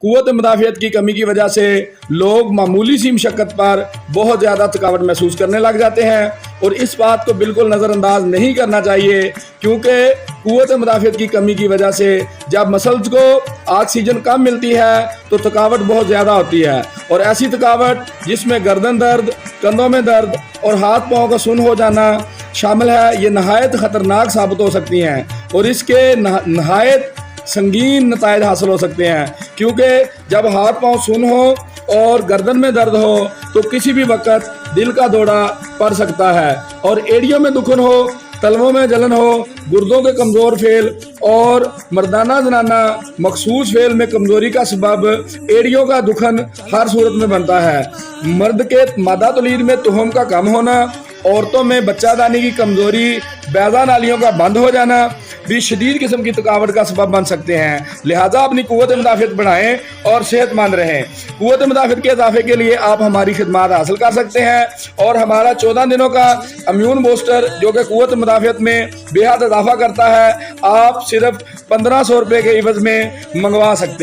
قوت مدافعت کی کمی کی وجہ سے لوگ معمولی سی مشقت پر بہت زیادہ تھکاوٹ محسوس کرنے لگ جاتے ہیں، اور اس بات کو بالکل نظر انداز نہیں کرنا چاہیے، کیونکہ قوت مدافعت کی کمی کی وجہ سے جب مسلز کو آکسیجن کم ملتی ہے تو تھکاوٹ بہت زیادہ ہوتی ہے، اور ایسی تھکاوٹ جس میں گردن درد، کندھوں میں درد اور ہاتھ پاؤں کا سن ہو جانا شامل ہے، یہ نہایت خطرناک ثابت ہو سکتی ہیں اور اس کے نہایت سنگین نتائج حاصل ہو سکتے ہیں، کیونکہ جب ہاتھ پاؤں سن ہو اور گردن میں درد ہو تو کسی بھی وقت دل کا دورہ پڑ سکتا ہے، اور ایڑیوں میں دکھن ہو، تلووں میں جلن ہو، گردوں کے کمزور فعل اور مردانہ زنانہ مخصوص فعل میں کمزوری کا سبب ایڑیوں کا دکھن ہر صورت میں بنتا ہے۔ مرد کے مادہ تولید میں تخم کا کم ہونا، عورتوں میں بچہ دانی کی کمزوری، بیضہ نالیوں کا بند ہو جانا بھی شدید قسم کی تھکاوٹ کا سبب بن سکتے ہیں۔ لہٰذا اپنی قوت مدافعت بڑھائیں اور صحت مند رہیں۔ قوت مدافعت کے اضافے کے لیے آپ ہماری خدمات حاصل کر سکتے ہیں، اور ہمارا 14 دنوں کا امیون بوسٹر جو کہ قوت مدافعت میں بے حد اضافہ کرتا ہے، آپ صرف 1500 روپے کے عوض میں منگوا سکتے ہیں۔